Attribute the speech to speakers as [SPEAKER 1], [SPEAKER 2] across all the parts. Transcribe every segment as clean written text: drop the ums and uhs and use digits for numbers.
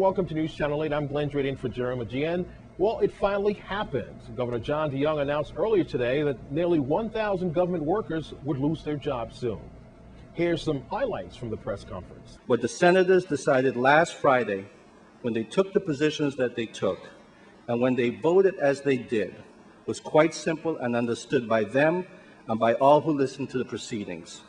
[SPEAKER 1] welcome to News Channel 8. I'm Glenn Drayton for Jeremy Gian. Well, it finally happened. Governor John DeYoung announced earlier today that nearly 1,000 government workers would lose their jobs soon. Here's some highlights from the press conference.
[SPEAKER 2] What the senators decided last Friday when they took the positions that they took and when they voted as they did was quite simple and understood by them and by all who listened to the proceedings.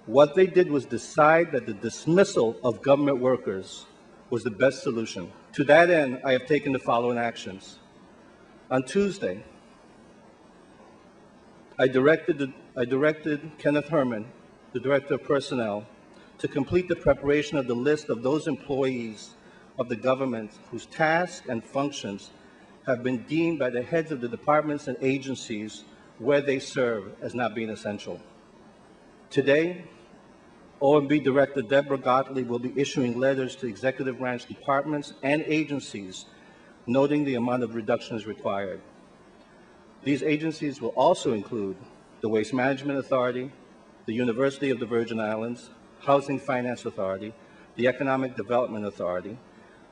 [SPEAKER 2] What they did was decide that the dismissal of government workers was the best solution. To that end, I have taken the following actions. On Tuesday, I directed Kenneth Herman, the Director of Personnel, to complete the preparation of the list of those employees of the government whose tasks and functions have been deemed by the heads of the departments and agencies where they serve as not being essential. Today, OMB Director Deborah Gottlieb will be issuing letters to executive branch departments and agencies noting the amount of reductions required. These agencies will also include the Waste Management Authority, the University of the Virgin Islands, Housing Finance Authority, the Economic Development Authority,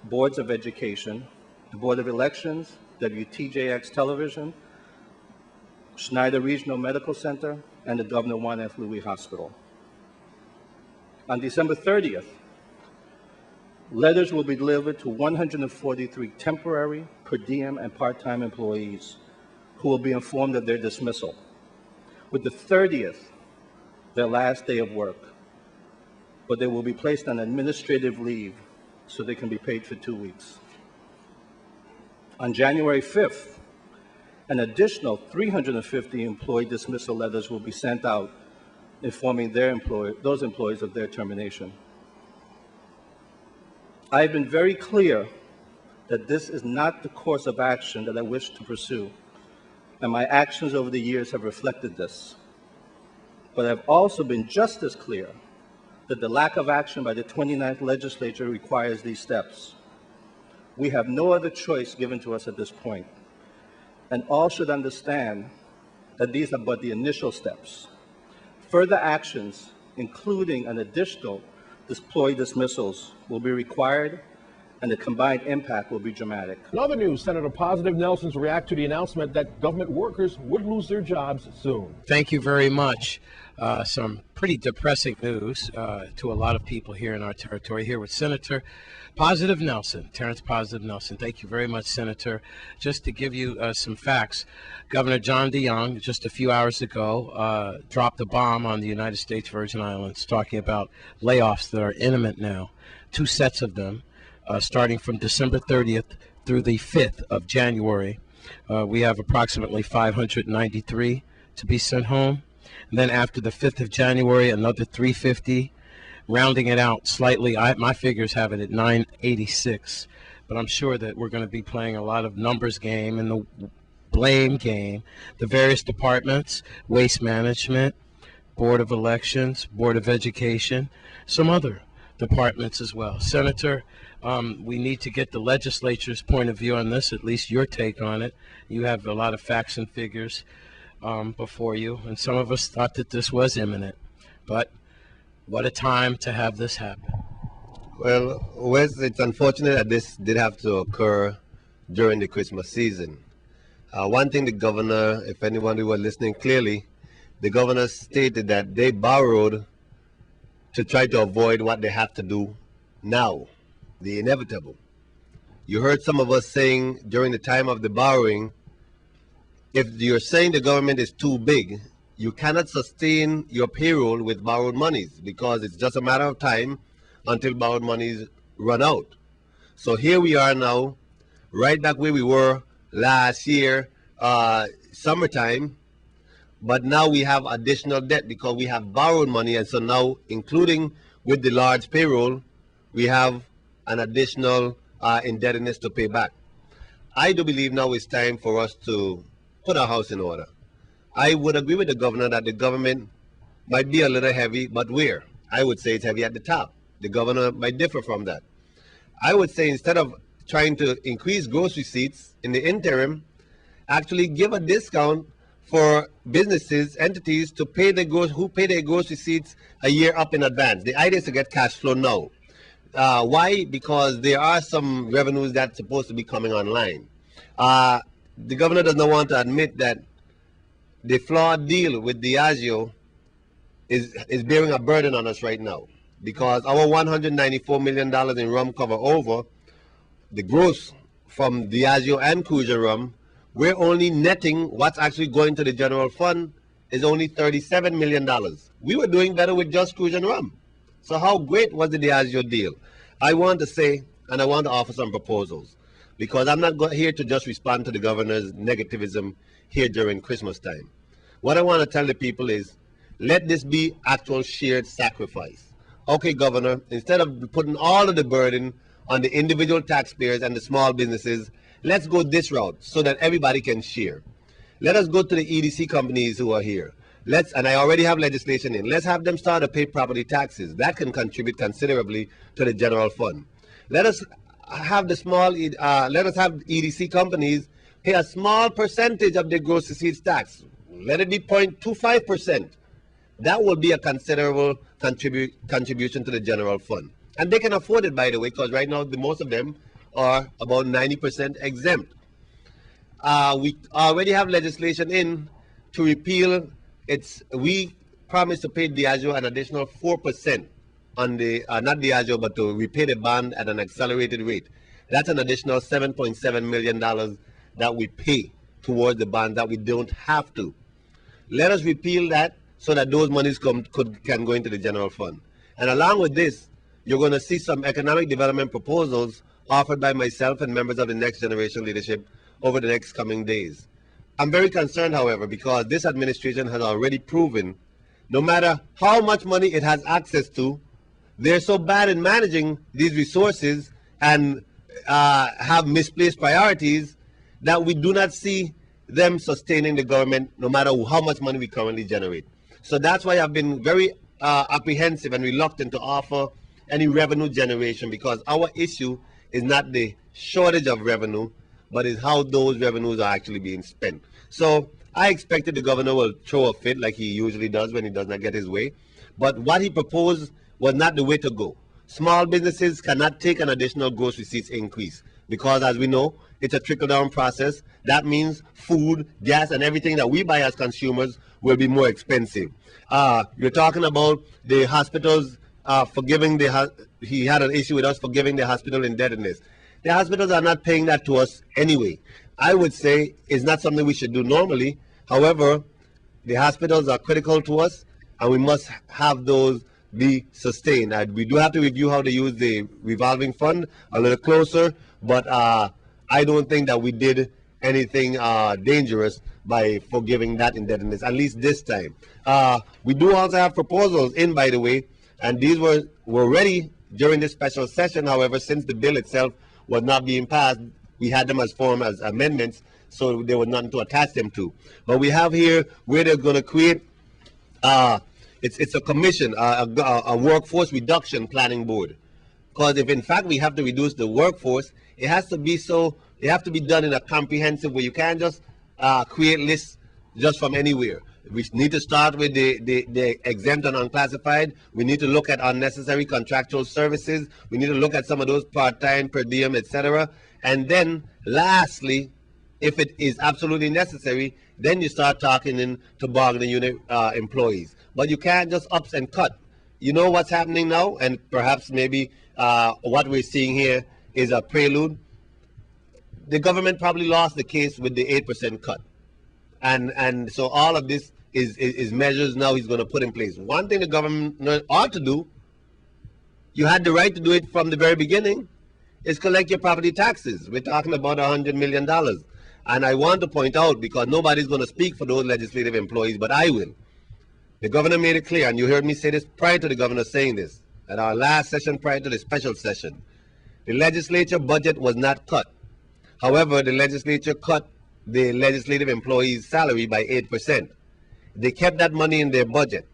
[SPEAKER 2] Boards of Education, the Board of Elections, WTJX Television, Schneider Regional Medical Center, and the Governor Juan F. Louis Hospital. On December 30th, letters will be delivered to 143 temporary, per diem, and part-time employees who will be informed of their dismissal, with the 30th their last day of work, but they will be placed on administrative leave so they can be paid for 2 weeks. On January 5th, an additional 350 employee dismissal letters will be sent out informing those employees of their termination. I have been very clear that this is not the course of action that I wish to pursue, and my actions over the years have reflected this. But I've also been just as clear that the lack of action by the 29th legislature requires these steps. We have no other choice given to us at this point, and all should understand that these are but the initial steps. Further actions, including an additional employee dismissals, will be required, and the combined impact will be dramatic.
[SPEAKER 1] In other news, Senator Positive Nelson's react to the announcement that government workers would lose their jobs soon.
[SPEAKER 3] Thank you very much. Some pretty depressing news to a lot of people here in our territory. Here with Senator Positive Nelson, Terrence Positive Nelson. Thank you very much, Senator. Just to give you some facts, Governor John DeYoung, just a few hours ago, dropped a bomb on the United States Virgin Islands, talking about layoffs that are imminent now, 2 sets of them, starting from December 30th through the 5th of January. We have approximately 593 to be sent home. And then after the 5th of January, another 350. Rounding it out slightly, my figures have it at 986, but I'm sure that we're going to be playing a lot of numbers game and the blame game. The various departments, Waste Management, Board of Elections, Board of Education, some other departments as well. Senator, we need to get the legislature's point of view on this, at least your take on it. You have a lot of facts and figures before you, and some of us thought that this was imminent, but what a time to have this happen.
[SPEAKER 4] Well, Wes, it's unfortunate that this did have to occur during the Christmas season. One thing the governor, if anyone who was listening clearly, the governor stated that they borrowed to try to avoid what they have to do now, the inevitable. You heard some of us saying during the time of the borrowing, if you're saying the government is too big, you cannot sustain your payroll with borrowed monies because it's just a matter of time until borrowed monies run out. So here we are now, right back where we were last year, summertime, but now we have additional debt because we have borrowed money, and so now, including with the large payroll, we have an additional indebtedness to pay back. I do believe now it's time for us to put our house in order. I would agree with the governor that the government might be a little heavy, but where? I would say it's heavy at the top. The governor might differ from that. I would say instead of trying to increase gross receipts in the interim, actually give a discount for businesses, entities to pay their gross receipts a year up in advance. The idea is to get cash flow now. Why? Because there are some revenues that's supposed to be coming online. The governor does not want to admit that the flawed deal with Diageo is bearing a burden on us right now, because our $194 million in rum cover over the gross from Diageo and Cruiser rum. We're only netting what's actually going to the general fund is only $37 million. We were doing better with just Cruiser rum. So how great was the Diageo deal? I want to say, and I want to offer some proposals, because I'm not here to just respond to the governor's negativism here during Christmas time. What I want to tell the people is, let this be actual shared sacrifice. Okay, Governor, instead of putting all of the burden on the individual taxpayers and the small businesses, let's go this route so that everybody can share. Let us go to the EDC companies who are here. And I already have legislation in. Let's have them start to pay property taxes. That can contribute considerably to the general fund. Let us have EDC companies pay a small percentage of their gross receipts tax. Let it be 0.25%. That will be a considerable contribution to the general fund. And they can afford it, by the way, because right now most of them are about 90% exempt. We already have legislation in to repeal we promised to pay Diageo an additional 4% on the, not Diageo, but to repay the bond at an accelerated rate. That's an additional $7.7 million that we pay towards the bond that we don't have to. Let us repeal that so that those monies can go into the general fund. And along with this, you're going to see some economic development proposals offered by myself and members of the next generation leadership over the next coming days. I'm very concerned, however, because this administration has already proven no matter how much money it has access to, they're so bad in managing these resources and have misplaced priorities that we do not see them sustaining the government no matter how much money we currently generate. So that's why I've been very apprehensive and reluctant to offer any revenue generation, because our issue is not the shortage of revenue, but is how those revenues are actually being spent. So I expected the governor will throw a fit like he usually does when he does not get his way. But what he proposed was not the way to go. Small businesses cannot take an additional gross receipts increase because, as we know, it's a trickle-down process. That means food, gas, and everything that we buy as consumers will be more expensive. You're talking about the hospitals forgiving he had an issue with us forgiving the hospital indebtedness. The hospitals are not paying that to us anyway. I would say it's not something we should do normally. However, the hospitals are critical to us, and we must have those be sustained. We do have to review how to use the revolving fund a little closer, but I don't think that we did anything dangerous by forgiving that indebtedness, at least this time. We do also have proposals in, by the way, and these were ready during this special session. However, since the bill itself was not being passed, we had them as form as amendments, so there was nothing to attach them to. But we have here where they're going to create, it's a commission, a workforce reduction planning board. Because if in fact we have to reduce the workforce, it has to be done in a comprehensive way. You can't just create lists just from anywhere. We need to start with the exempt and unclassified. We need to look at unnecessary contractual services. We need to look at some of those part-time, per diem, etc. And then, lastly, if it is absolutely necessary, then you start talking to bargaining unit employees. But you can't just ups and cut. You know what's happening now, and perhaps maybe what we're seeing here is a prelude. The government probably lost the case with the 8% cut. And so all of this is measures now he's going to put in place. One thing the government ought to do, you had the right to do it from the very beginning, is collect your property taxes. We're talking about $100 million. And I want to point out, because nobody's going to speak for those legislative employees, but I will. The governor made it clear, and you heard me say this prior to the governor saying this, at our last session prior to the special session. The legislature budget was not cut. However, the legislature cut the legislative employees' salary by 8%. They kept that money in their budget.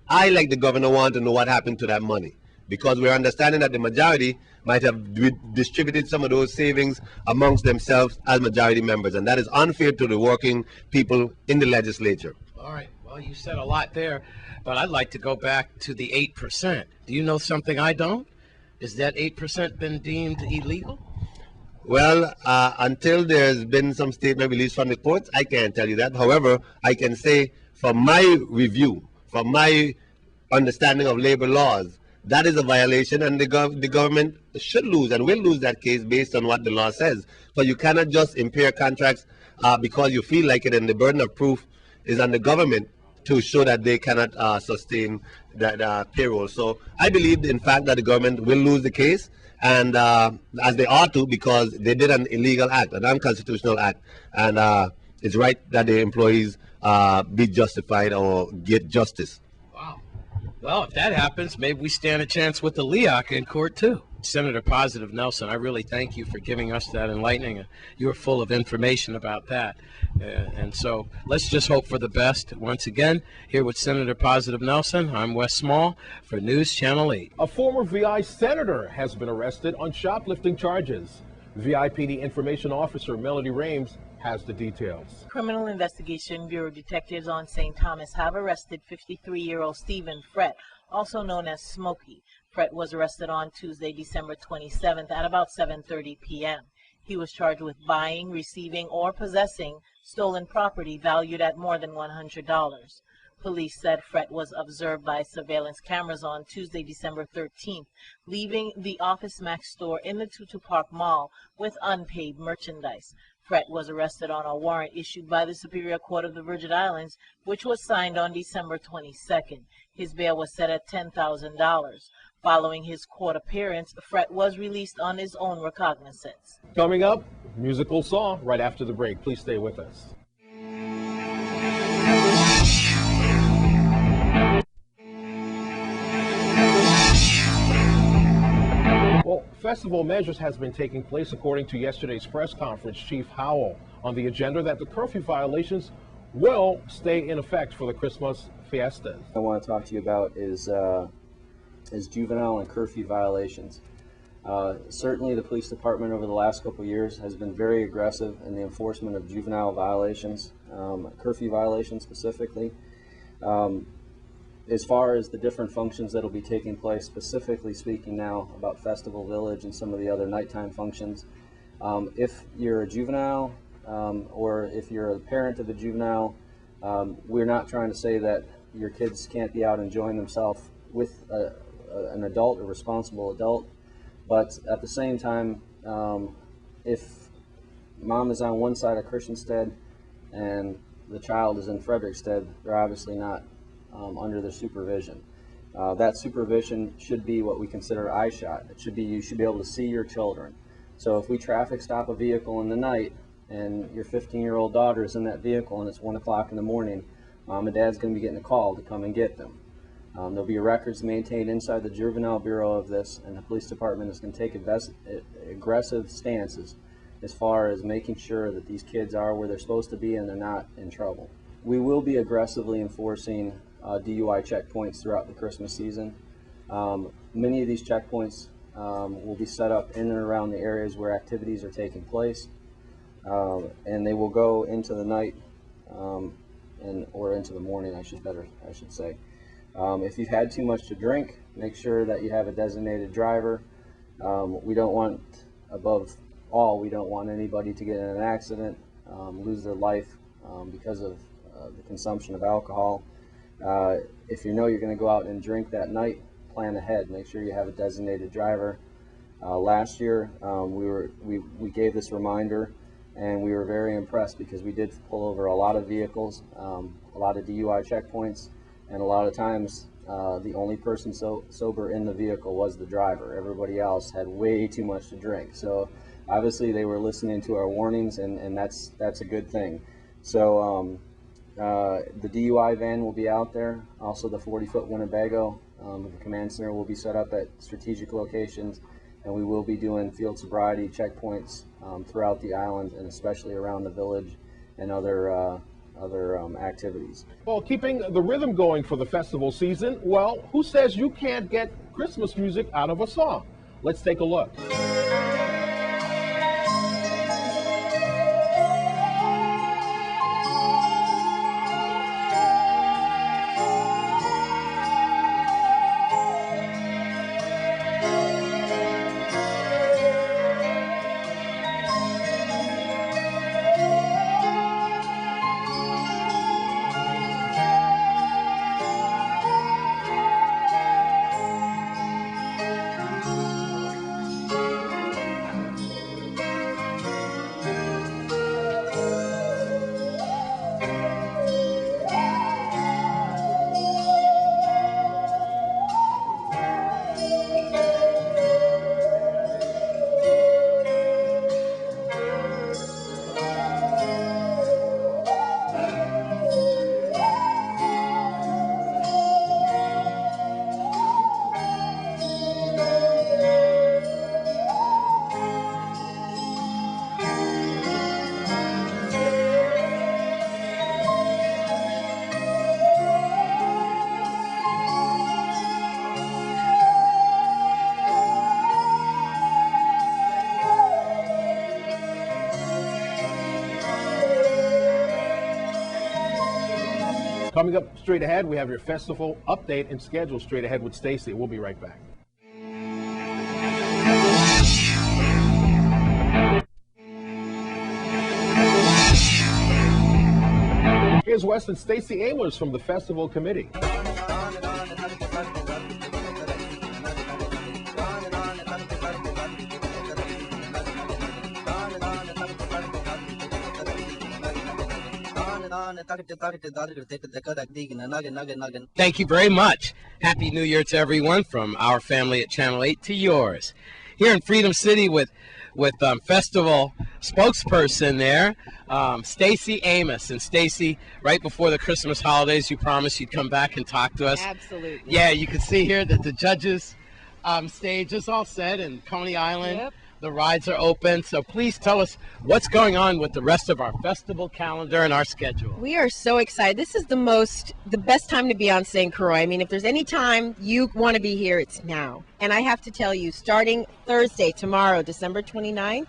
[SPEAKER 4] I, like the governor, want to know what happened to that money, because we're understanding that the majority might have distributed some of those savings amongst themselves as majority members, and that is unfair to the working people in the legislature.
[SPEAKER 3] All right. Well, you said a lot there, but I'd like to go back to the 8%. Do you know something I don't? Is that 8% been deemed illegal?
[SPEAKER 4] Well, until there's been some statement released from the courts, I can't tell you that. However, I can say from my review, from my understanding of labor laws, that is a violation, and the government should lose and will lose that case based on what the law says. But you cannot just impair contracts because you feel like it, and the burden of proof is on the government to show that they cannot sustain that payroll. So I believe, in fact, that the government will lose the case, and as they ought to, because they did an illegal act, an unconstitutional act, and it's right that the employees be justified or get justice.
[SPEAKER 3] Wow. Well, if that happens, maybe we stand a chance with the LEOC in court too. Senator Positive Nelson, I really thank you for giving us that enlightening. You were full of information about that. And so let's just hope for the best. Once again, here with Senator Positive Nelson, I'm Wes Small for News Channel 8.
[SPEAKER 1] A former VI senator has been arrested on shoplifting charges. VIPD Information Officer Melody Rames has the details.
[SPEAKER 5] Criminal Investigation Bureau detectives on St. Thomas have arrested 53-year-old Stephen Frett, also known as Smokey. Frett was arrested on Tuesday, December 27th at about 7:30 p.m. He was charged with buying, receiving, or possessing stolen property valued at more than $100. Police said Frett was observed by surveillance cameras on Tuesday, December 13th, leaving the Office Max store in the Tutu Park Mall with unpaid merchandise. Frett was arrested on a warrant issued by the Superior Court of the Virgin Islands, which was signed on December 22nd. His bail was set at $10,000. Following his court appearance, Frett was released on his own recognizance.
[SPEAKER 1] Coming up, musical song right after the break. Please stay with us. Well, festival measures has been taking place according to yesterday's press conference. Chief Howell on the agenda that the curfew violations will stay in effect for the Christmas fiestas.
[SPEAKER 6] I want to talk to you about is juvenile and curfew violations. Certainly the police department over the last couple of years has been very aggressive in the enforcement of juvenile violations, curfew violations specifically. As far as the different functions that will be taking place, specifically speaking now about Festival Village and some of the other nighttime functions, if you're a juvenile or if you're a parent of a juvenile, we're not trying to say that your kids can't be out enjoying themselves with an adult, a responsible adult, but at the same time, if mom is on one side of Christiansted and the child is in Frederiksted, they're obviously not under their supervision. That supervision should be what we consider eye shot. It should be, you should be able to see your children. So if we traffic stop a vehicle in the night and your 15-year-old daughter is in that vehicle and it's 1 o'clock in the morning, mom and dad's going to be getting a call to come and get them. There'll be records maintained inside the Juvenile Bureau of this, and the police department is going to take aggressive stances as far as making sure that these kids are where they're supposed to be and they're not in trouble. We will be aggressively enforcing DUI checkpoints throughout the Christmas season. Many of these checkpoints will be set up in and around the areas where activities are taking place, and they will go into the night or into the morning, I should say. If you've had too much to drink, make sure that you have a designated driver. We don't want, above all, we don't want anybody to get in an accident, lose their life because of the consumption of alcohol. If you know you're going to go out and drink that night, plan ahead. Make sure you have a designated driver. Last year, we gave this reminder, and we were very impressed because we did pull over a lot of vehicles, a lot of DUI checkpoints, and a lot of times the only person sober in the vehicle was the driver. Everybody else had way too much to drink. So obviously they were listening to our warnings, and that's a good thing. So the DUI van will be out there. Also the 40-foot Winnebago. The command center will be set up at strategic locations, and we will be doing field sobriety checkpoints throughout the island, and especially around the village and other activities.
[SPEAKER 1] Well, keeping the rhythm going for the festival season, well, who says you can't get Christmas music out of a song? Let's take a look. Coming up straight ahead, we have your festival update and schedule straight ahead with Stacy. We'll be right back. Here's Wes and Stacey Aimers from the Festival Committee.
[SPEAKER 3] Thank you very much. Happy New Year to everyone from our family at Channel 8 to yours. Here in Freedom City with festival spokesperson there, Stacey Amos. And Stacey, right before the Christmas holidays, you promised you'd come back and talk to us.
[SPEAKER 7] Absolutely.
[SPEAKER 3] Yeah, you can see here that the judges' stage is all set in Coney Island.
[SPEAKER 7] Yep.
[SPEAKER 3] The rides are open, so please tell us what's going on with the rest of our festival calendar and our schedule.
[SPEAKER 7] We are so excited. This is the best time to be on St. Croix. I mean, if there's any time you want to be here, it's now. And I have to tell you, starting Thursday, tomorrow, December 29th,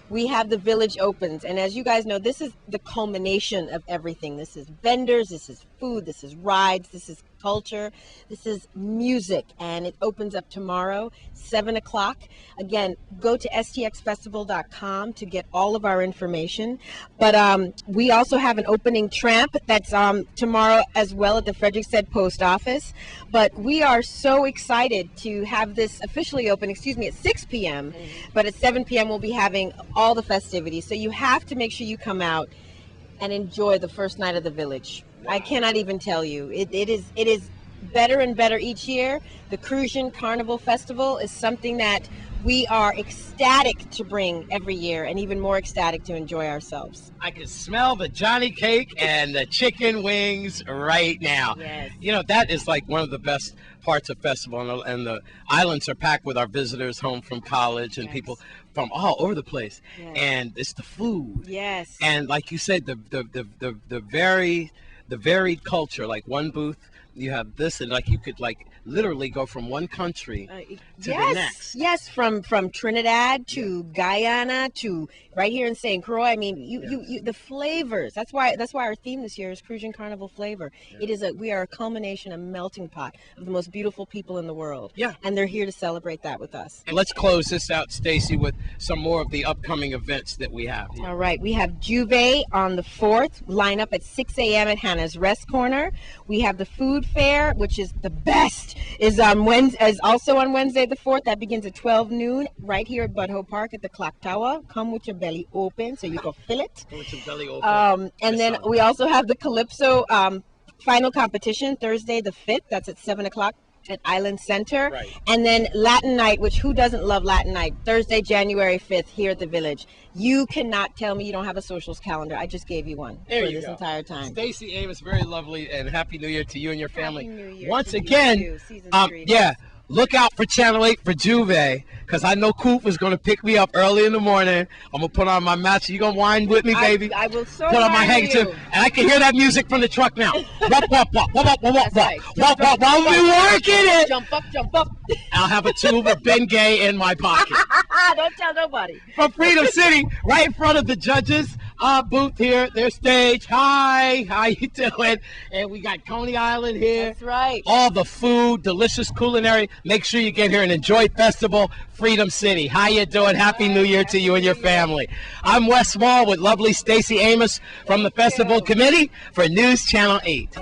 [SPEAKER 7] we have the village opens. And as you guys know, this is the culmination of everything. This is vendors, this is food, this is rides, this is culture, this is music. And it opens up tomorrow, 7 o'clock. Again, go to stxfestival.com to get all of our information. But we also have an opening tramp that's tomorrow as well at the Frederiksted Post Office. But we are so excited to have this officially open, at 6 p.m. But at 7 p.m. we'll be having all the festivities. So you have to make sure you come out and enjoy the first night of the village. Wow. I cannot even tell you. It is better and better each year. The Crucian Carnival Festival is something that we are ecstatic to bring every year, and even more ecstatic to enjoy ourselves.
[SPEAKER 3] I can smell the Johnny cake and the chicken wings right now.
[SPEAKER 7] Yes.
[SPEAKER 3] You know, that is like one of the best parts of festival, and the islands are packed with our visitors home from college and people from all over the place.
[SPEAKER 7] Yes.
[SPEAKER 3] And it's the food.
[SPEAKER 7] Yes.
[SPEAKER 3] And like you said, the varied culture, like one booth you have this, and like you could like literally go from one country to the next.
[SPEAKER 7] Yes, from Trinidad to Guyana to right here in St. Croix. I mean, you the flavors. That's why our theme this year is Crucian Carnival flavor. Yeah. We are a culmination, a melting pot of the most beautiful people in the world.
[SPEAKER 3] Yeah,
[SPEAKER 7] and they're here to celebrate that with us.
[SPEAKER 3] And let's close this out, Stacey, with some more of the upcoming events that we have here.
[SPEAKER 7] All right, we have Juve on the 4th. Line up at 6 a.m. at Hannah's Rest Corner. We have the food fair, which is the best. Is also on Wednesday the 4th. That begins at 12 noon right here at Budho Park at the Clock Tower. Come with your belly open so you can fill it.
[SPEAKER 3] Come with your belly open.
[SPEAKER 7] And then we also have the Calypso final competition Thursday the 5th. That's at 7 o'clock at Island Center.
[SPEAKER 3] Right.
[SPEAKER 7] And then Latin Night, which who doesn't love Latin Night? Thursday, January 5th here at the Village. You cannot tell me you don't have a socials calendar. I just gave you one for this entire time.
[SPEAKER 3] Stacey Amos, very lovely, and Happy New Year to you and your family.
[SPEAKER 7] Happy New Year
[SPEAKER 3] once
[SPEAKER 7] to
[SPEAKER 3] again,
[SPEAKER 7] you too. Season 3.
[SPEAKER 3] Look out for Channel 8 for Juve, because I know Coop is going to pick me up early in the morning. I'm going to put on my match. You going to whine with me, baby?
[SPEAKER 7] I will so
[SPEAKER 3] put on my handkerchief, and I can hear that music from the truck now. Wop, wop, wop, wop, wop, wop, wop. Wop, wop, while we working it.
[SPEAKER 7] Jump up, jump up.
[SPEAKER 3] I'll have a tube of Ben Gay in my pocket.
[SPEAKER 7] Don't tell nobody.
[SPEAKER 3] From Freedom City, right in front of the judges' booth here, their stage. Hi, how you doing? And we got Coney Island here.
[SPEAKER 7] That's right.
[SPEAKER 3] All the food, delicious culinary. Make sure you get here and enjoy Festival Freedom City. How you doing? Happy New Year to you and your family. I'm Wes Small with lovely Stacey Amos from the Festival Committee for News Channel 8.